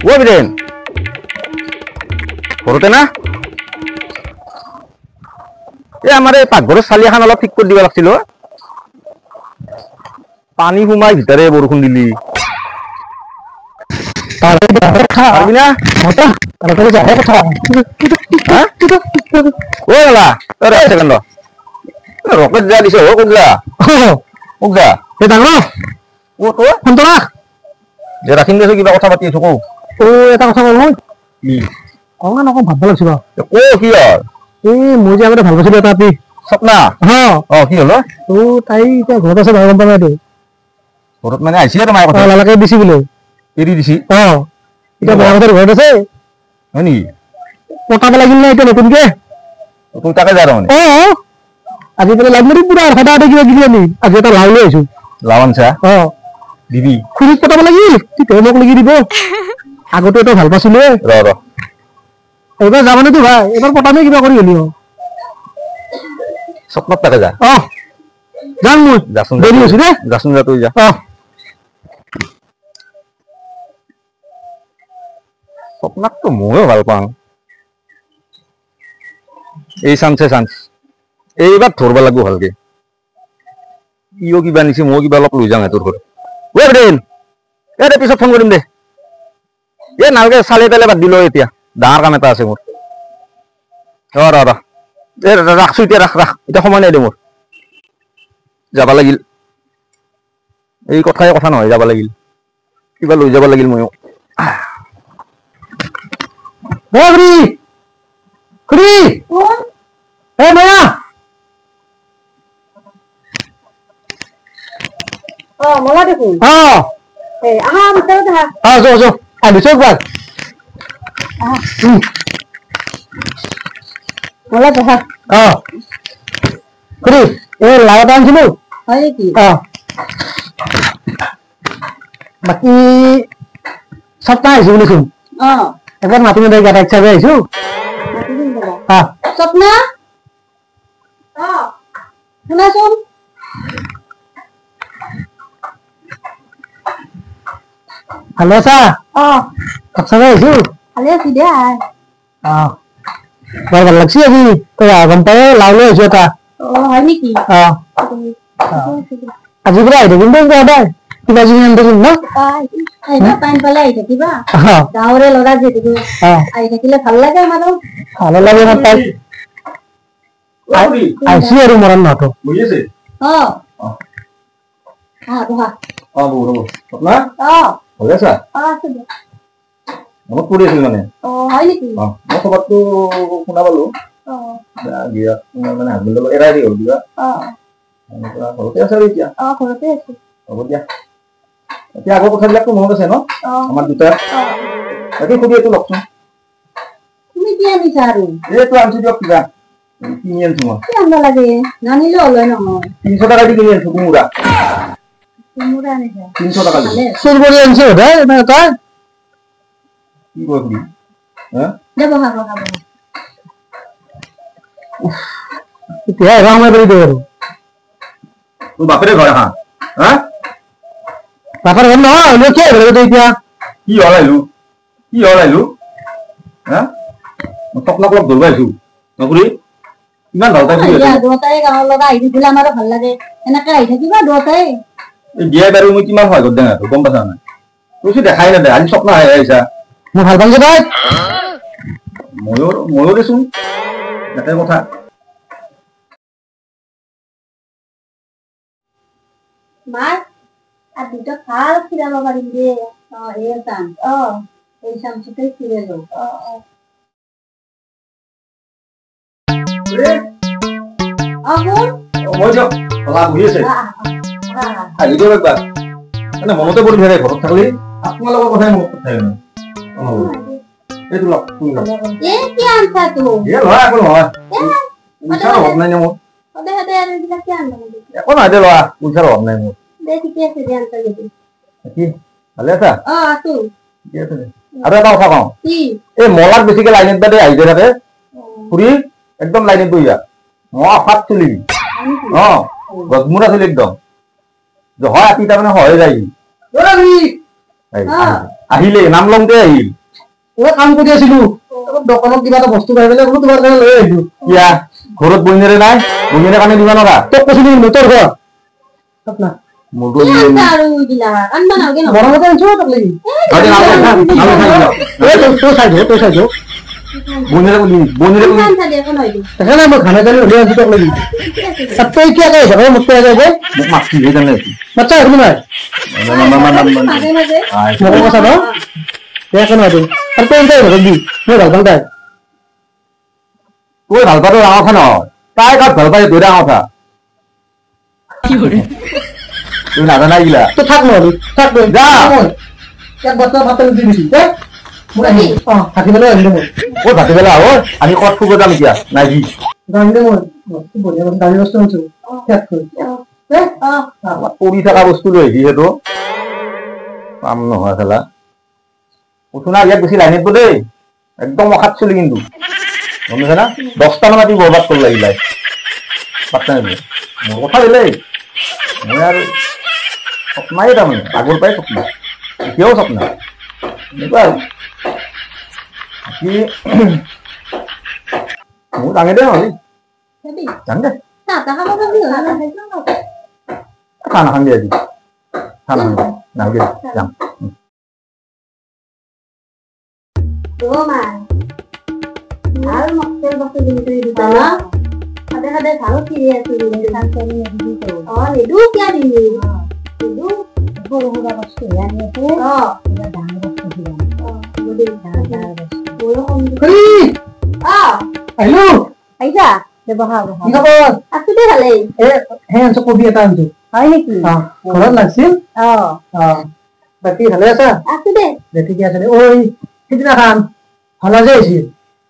ও বিৰেন ঘৰতে না এ আমাৰ এই পাকঘৰৰ চালি এখন অলপ ঠিক কৰি দিব লাগিছিল পানী সোমাই ভিতৰে বৰষুণ দিলি পাৰবি না ও গলা এক ছেকেণ্ড ৰকেট যা দিছে ও কুগলা কুগলা এই ডাঙৰ ও তো ফোনটো ৰাখ যে ৰাখিম দেছো কিবা কথা পাতি আছো কও ও এটা কথা কওঁ মই কি অকমান অকণ ভাবব লাগছিল ও কি হ'ল এই মই যে আগতে ভাল পাইছিলো এটা আপি স্বপ্না অ কি হ'ল ও তাই এতিয়া ঘৰত আছে ভাল গম পোৱা নাই ঘৰত মানে আহিছিলে তোমাৰ কথা লালাকে দিছি বোলে এৰি দিছি এতিয়া বৰহঁতৰ ঘৰত আছে হয় নেকি পতাব লাগিল না এতিয়া নতুনকে তুই তাকে যা মানে আজি পেলাই লাভ মাৰি পুৰা সদায় কিবা কিবি আনি আজি এটা লাও লৈ আহিছো লাৱন চা দিবি খুৰীক পতাব লাগিল তেতিয়া মোক লাগি দিব আগতে এটা ভাল পাইছিলো ৰ এইবাৰ যাবানেতো ভাই এইবাৰ পতামে কিবা কৰি হলি স্বপ্নত তাকে যা যাম মই যাচোন দেৰি হৈছে দে যাচোন যা তুই যা স্বপ্নকতো ময়ো ভাল পাওঁ এই চান্স এইবাৰ ধৰব লাগিব ভালকে ইও কিবা নিছে মই কিবা অলপ লৈ যাওঁ তোৰ ঘৰত ঐ ব্ৰেন এই পিছত ফোন কৰিম দে এই নালগে চালে তালে বাদ দিলো এতিয়া ডাঙৰ কাম এটা আছে মোৰ ৰ এই ৰাখছো এতিয়া ৰাখ এতিয়া সময় নাই দে মোৰ যাব লাগিল এই কথাই কথা নহয় যাব লাগিল কিবা লৈ যাব লাগিল ময়ো খুৰী এই মায়া मला देखून आहा विचारत आहा जो आली चौक बाग मला दहा खुरी ए लावत आणছিলো হয় নেকি বাকি সপ্তাহ আহিছো বুলিছোন একবার মাতি মেলে গাটা ইচ্ছা করে আহিছো স্বপ্না শুনাচোন ভালো আছা সঁচাকে আহিছো ভালে আছি দে বৰ ভাল লাগছি আজি তই গম পাই লাও লৈ আহিছো এটা হয় নেকি আজি পৰা আহি থাকিম দে কিবা যদি আনি থাকিম ন টাইম পালে আহি থাকিবা গাঁৱৰে ল'ৰা যিহেতু আহি থাকিলে ভাল লাগে আমাৰো ভালো লাগে না তাই আহিছি আৰু মৰণ নহতো বুজিছে বহা বহো স্বপ্না ভালে আছা আছো দে মনত পৰি আছিল মানে হয় নেকি মই খবৰটো শুনা পালো মানে হাজবেণ্ডৰ লগত এৰাই দি হ'ল কিবা ঘৰতে আছে আৰু এতিয়া ঘৰতে আছো হ'ব দিয়া এতিয়া আগৰ কথাবিলাকতো মনত আছে ন আমাৰ দুটা বাকী সুধি এইটো লওকচোন তুমি কি আনিছা আৰু এইটো আনিছো দিয়ক কিবা কিনি আনিছো মই কি আনিব লাগে নানিলেও হ'ল নহয় 300 টকা দি কিনি আনিছো কোমোৰা আনিছা 300 টকা দি চুৰ কৰি আনিছে তই কি কয় খুড়ী দে বহা এতিয়া সময় কৰি দিওঁ আৰু তোৰ বাপেৰে ঘৰ হা বাপাৰ ঘৰ নহয় কি আহিব এতিয়া কি হ'ল আহিলো মই তকলাক অলপ ধৰিব আহিছো নকৰি ইমান ভাল পাইছো দুটাই গাঁৱৰ ল'ৰা আহি থাকিলে আমাৰো ভাল লাগে এনেকে আহি থাকিবা দুটাই এই বিয়াই বাৰু মই কিমান সহায় কৰি দিম গম পাইছা নাই কৈছো দেখাই নেদে আজি স্বপ্ন আহি আহিছা মই ভাল পাইছো তাই ময়ো দেচোন এটাই কথা মাৰ আৰু দুটা ভাল খিৰাব পাৰিম দে এই চাম এই চামচতে খিৰে লওঁ মনতে পৰি থাকে ঘৰত থাকিলে আপোনালোকৰ কথাই মনত থাকে এইটো কি আনছা তো অভাৱ নাই মোৰ একো নহয় দে ল'ৰা পইচাৰ অভাৱ নাই মোৰ ভালে আছা আৰু এটা কথা কওঁ এই মলাক বেছিকে লাইনত বাদে আহি যায় থাকে ফুৰি একদম লাইনত বহি যা ফাট চলিবি গজমুৰা চলি একদম হয় আপি তাৰমানে হয় যায় আহিলে নাম লওঁতে আহিল মই কাম কৰি আছিলো দোকানত কিবা এটা বস্তু পাই পেলাই বোলো তোমাৰ কাৰণে লৈ আহিলো ইয়া ঘৰত বইনেৰে নাই বইনেৰে কাৰণে দিবা নৰা তোক কৈছিলো মোটৰ ঘৰ সপনা মোৰটো কি আনছা আৰু দিলা আনবা নালগে ন গৰমতে আনিছো তোক লাগি তই চাই দিও বইনেৰে আনছা দে কোন হইদি সেইকাৰণে মই খানা চালি লৈ আছো তোক লাগি তই কি আগে যাব মোক কৈ যায় মোক মাছি হৈ জানে বাচ্চা একো নাই মাঝে মাঝে মোক কথা ন একো নাই আৰু তই যাই ঘৰত দি মই ভাল পাওঁ তাই তই ভাল পাতো ডাঙৰ কথা নহয় তাই কাক ভাল পাই তই ডাঙৰ কথা তুই নাজানা এইগিলা তো থাক নহ'লে থাক যা। এক বছৰ ভাত দি দিছি থাকি পেলাই আহিলো মই ক'ত ভাতি পেলা ঐ আমি ক'ত ফুৰিব যাম এতিয়া নাই যি জানিলে মই বঢ়িয়া দামী বস্তু আনিছো শেষ কৰি পৰি থকা বস্তু লৈ আহিছি সেইটো কাম নহয় খেলা উঠোনা ইয়াত বেছি লাইন নিদিব দেই একদম অখাত চলি কিন্তু গম পাইছা না 10টা মান ৰাতি বৰবাদ কৰিব লাগিলে পাত্তা নিদিয়ে মোৰ কথা দিলেই মই আৰু স্বপ্নাই তাৰমানে আগৰ পৰাই স্বপ্ন এতিয়াও স্বপ্ন এনেকুৱা আৰু বাকী মোৰ ডাঙে দে নহ'লে যাবি যাম দে চাহ তাহ খাব যাবি খানা খাম দে আজি খানা খাম নালাগে যাম ও মা আর মক্কেল বসে দিতে দিতা না খাদে খাদে ভালো ফিরে আসি দিলে কাছে আমি দিদি তো নেদু কিয়া দিলি নেদু বড় বড় বস্তু আনিছে এটা দাম বস্তু দিলাম বড় দাম বস্তু বড় কম আহিলো আইছা ব্যবহার কি খবৰ আছো দে ভালে হে আনছো কবি এটা আনছো হয় নেকি ঘৰত লাগছিল বাকী ভালে আছা আছো দে ঠিকে আছে দে ঐ সিদিনা খান ভালা যে আহিছিল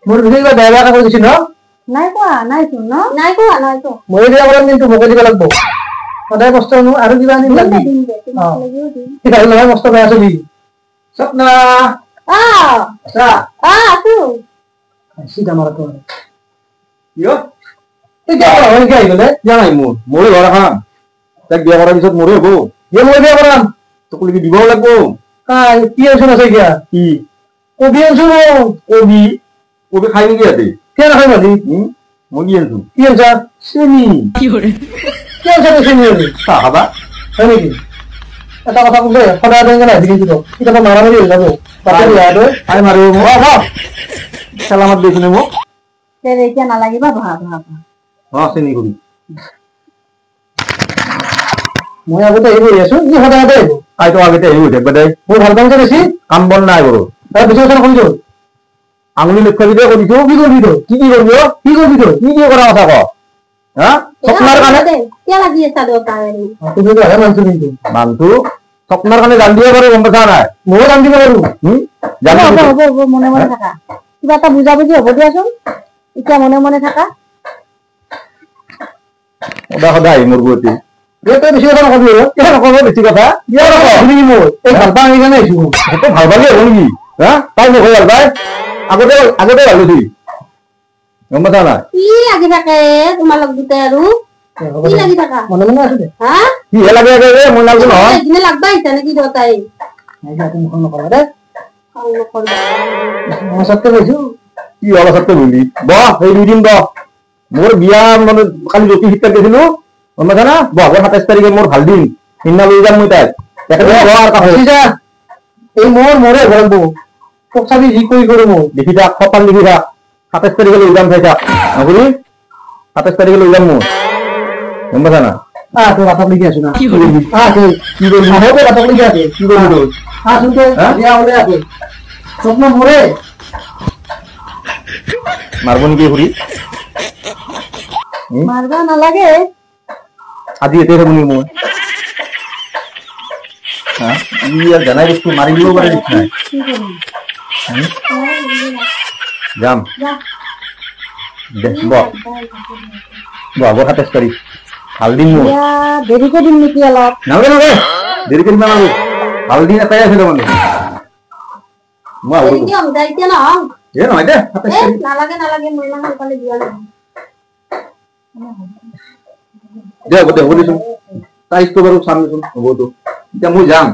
মোৰ বিষয়ে কিবা বেয়া বেয়া কৰি দিছিল ন নাই কোৱা নাই শুন ন নাই কোৱা মই দিয়া বৰং কিন্তু মোকে দিব লাগিব সদায় কষ্ট নো আৰু কিবা আনিম লাগি দিম দে তোমাক লাগিও দিম ঠিক আছে নহয় কষ্ট বেয়া চলি স্বপ্না আছা আছো চিধা মাৰা তো কিয় এতিয়া হয় কি আহি গ'লে কিয় নাই মোৰে ঘৰ এখন তাক বিয়া কৰাৰ পিছত মোৰে হ'ব মই বিয়া কৰাম তোক লাগি দিবও লাগিব কি আনিছো আছে এতিয়া কি কবি আনিছো কবি কবি খাই নেকি ইয়াতে কিয় নাখাই মাজি মই কি আনিছো কি আনছা চেনি কি আনছা চেনি চাহ খাবা হয় নেকি এটা কথা কব সদায় বেংকে নাই কিন্তু কেতিয়াবা মাৰামাৰি হৈ যাব আই মাৰো চেলামাত দিছিলে মোক এতিয়া নালাগিবা বহা চেনি কবি মই আগতে আহিব আছো কি সদায় আহিব আইতো আগতে আহিব থাকিবা দে মোৰ ভাল পাওঁ বেছি কাম বন নাই বাৰু তাৰ বেছি কথা কৈছো আঙুলি লক্ষ্য দিলে কৰিছো কি কৰিবি তই কি কৰিবি কি কৰিবি তই কি কৰা কথা ক হা স্বপ্নাৰ কাৰণে কিয় লাগি আছা দেউতাই তুমি তো আহে মানছো কিন্তু মানুহটো স্বপ্নাৰ কাৰণে জান দিব পাৰো গম পাইছা নাই ময়ো জান দিব পাৰো হ'ব মনে মনে থাকা কিবা এটা বুজা বুজি হ'ব দিয়াচোন এতিয়া মনে মনে থাকা সদায় সদায় আহি মোৰ গুৱাহাটী তই বেছি কথা নকবি কিয় নকব বেছি কথা কিয় নকব মোৰ এই ভাল পাওঁ সেইকাৰণে আহিছো সেইটো ভাল পালে হ'ব নেকি হা তাই মোক ভাল পাই আগতে ভাল হৈছি গম পাইছা নাই কি লাগি থাকে তোমালোক দুটাই আৰু কি লাগি থাকা মনে মনে আছো দে হা কিহে লাগে মই লাগো নহয় একদিনে লাগবা আহিছা নেকি দেউতাই মুখন নকৰা দে খং নকৰবা মই সত্যি কৈছো কি হ'ল আচলতে বুজি বহ সেই 2 দিন বহ মোৰ বিয়া মানে কালি জ্যোতি শিক্ষা দিছিলো গম পাইছা না বহাগৰ 27 তাৰিখে মোৰ ভাল দিন সিদিনা লৈ যাম মই তাইক এই মোৰে ঘৰ বৌ তোক চাবি যি কৰি কৰো মই লিখি থাক সপাল লিখি থাক 27 তাৰিখে লৈ যাম চাই থাক নকৰি 27 তাৰিখে লৈ যাম মোৰ গম পাইছা না তোৰ বাটক লিখি আছো না কি কৰিবি কি কৰিবি বাটক লিখি আছে কি কৰিবি তোৰ চোনতে বিয়া হলে আছে স্বপ্ন মোৰে মাৰব নেকি ঘূৰি মাৰবা নালাগে আজি এতে থাকো নেকি মই হা ইয়াৰ জানাই বস্তু মাৰি দিব পাৰে ঠিক নাই যাম দে বহ 27 তাৰিখ ভাল দিন মোৰ দেৰিকে দিম নেকি অলপ নালাগে দেৰিকে দিম নালাগে ভাল দিন এটাই আছে তাৰমানে মই আহো এতিয়া নহওঁ নহয় দে 27 তাৰিখ নালাগে মই ইমান সোনকালে যোৱা নহয় দে হ'ব দেচোন তাৰিখটো বাৰু চাম দেচোন হ'বতো এতিয়া মই যাম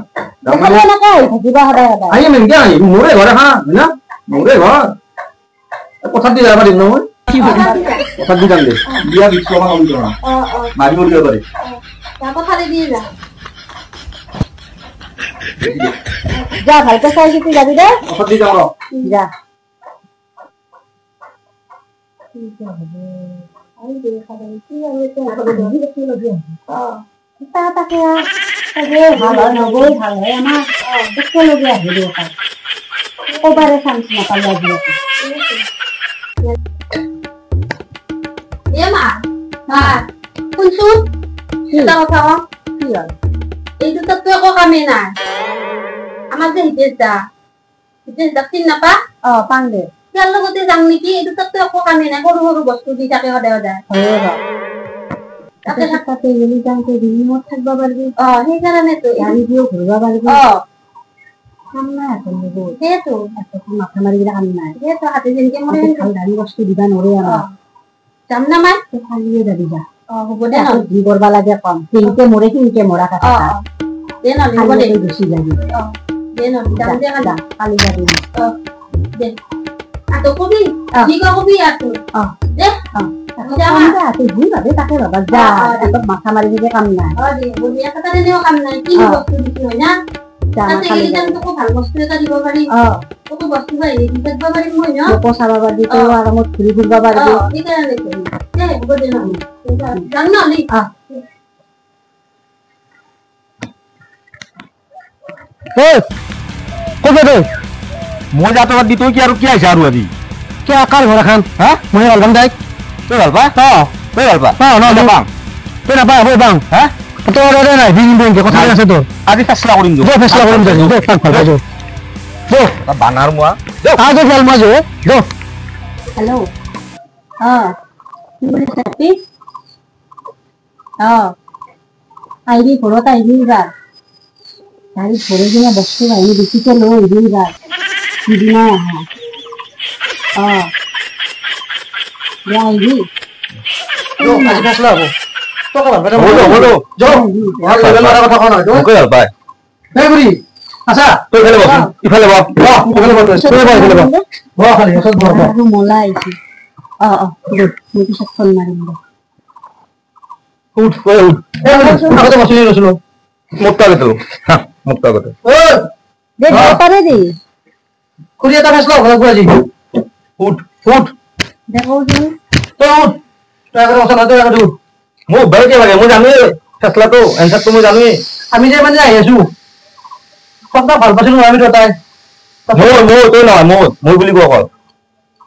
দেখোন এনেকে হৈ থাকিবা সদায় সদায় আহিম এনেকে আহিম মোৰে ঘৰ হা হয় না মোৰে ঘৰ কথাত দি যাব পাৰিম ন মই কথাত দি যাম দে বিয়া 20 টকা কম টকা মাৰিব দিব পাৰি কথা দি যা যা ভালকে চাই চিতি যাবি দে কথাত দি যাম যা এইটো তো একো কামেই নাই আমাৰ যে হিতেশ দা চিন নাপা পাং দে ইয়াৰ লগতে যাম নেকি এইটো তো একো কামেই নাই সৰু সৰু বস্তু দি থাকে সদায় সদায় তাতে থাকতে গেলি যাওঁতে ৰিমোট থাকিব পাৰিবি সেইকাৰণেতো গাড়ী দিও ঘূৰিব পাৰিবি কাম নাই এখন সেইটো মাথা মাৰি কিনে কাম নাই সেইটো হাতে যেনেকে মই ভাল দামী বস্তু দিবা নোৱাৰে আৰু যাম না মাই খালিয়ে যাবি যা হ'ব দে যি কৰবা লাগে কম সিনকে মৰে সিনকে মৰা কথা দে নহ'লে হ'ব দে গুচি যাবি দে নহ'লে যাম দে কালি যাবি দে আতো কবি কি কবি আতো দে তাকে বাবা যা মাথা মাৰি দিলে কাম নাই কাম নাই কি বস্তু দিছি হয় না ভাল বস্তু এটা দিব পাৰিম তোকো বস্তু বাহিনী দি থাকিব পাৰিম মই ন চাব পাৰিবি তই আৰামত ঘূৰি ফুৰিব পাৰিবি সেইকাৰণে হ'ব দে নহ'লে যাম নহ'লে মই যাতে বাদ দি তই কি আৰু কি আহিছা আৰু আজি কিয় কাৰ ঘৰ এখন হা মই ভাল পাম তাইক তই ভাল পা তই ভাল পা নাপাং তই নাপায় হ'ব পাওঁ হা তোৰ নাই কথা আছে তোৰ আজি ফেচলা কৰিম ফেচলা কৰিম বানাৰ মোৱা হেল্ল' আহিবি ঘৰত আহিবি এইবাৰ গাড়ীত ভৰি কিনে বস্তু বাহিনী বেছিকে লৈ আহিবি এইবাৰ সিদিনাই আহা আহিবি ফেচলা হ'ব মলা আহিছে পিছত ফোন মাৰিম মোক বেলেগে লাগে মই জানোৱেই ফেচলাটো এনচাৰটো মই জানোৱেই আমি যে মানে আহি আছো সপ্তাহ ভাল পাইছিলো আমি তাই মোৰ তই নহয় মোৰ বুলি কোৱা অকল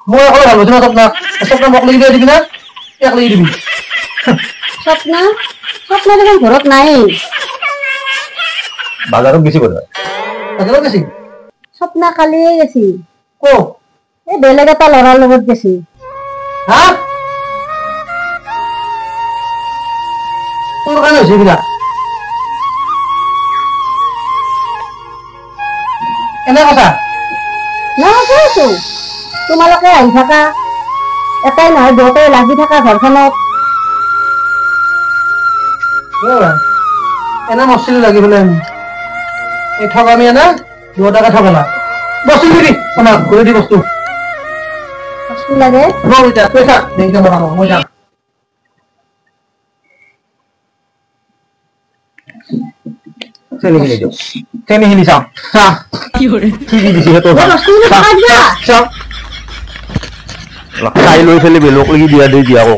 মই অকলে ভাল পাইছো স্বপ্নাক স্বপ্ন মোক লাগি দিবি না এক লাগি দিবি স্বপ্ন দেখোন ঘৰত নাই বাজাৰত বেছি কথা বাজাৰত গেছি স্বপ্না কালিয়ে গেছি কো এই বেলেগ এটা ল'ৰাৰ লগত গেছি হা তোৰ কাৰণে হৈছে এইবিলাক এনে কথা নহয় তোমালোকে আহি থাকা এটাই নহয় দুটাই লাগি থাকা ঘৰখনত এনে মস্তিলে লাগি পেলাই আমি এই ঠগামি এনে দুটাকে ঠগালা বস্তু দিবি আমাক ঘূৰি দি বস্তু লাগে তই থাক দেৰিকে বনাব মই যাম চেনি চাওঁ চাহ কি দি দিছে খাই লৈ পেলাই বেলেগ লাগি দিয়া দেই দিয়া আকৌ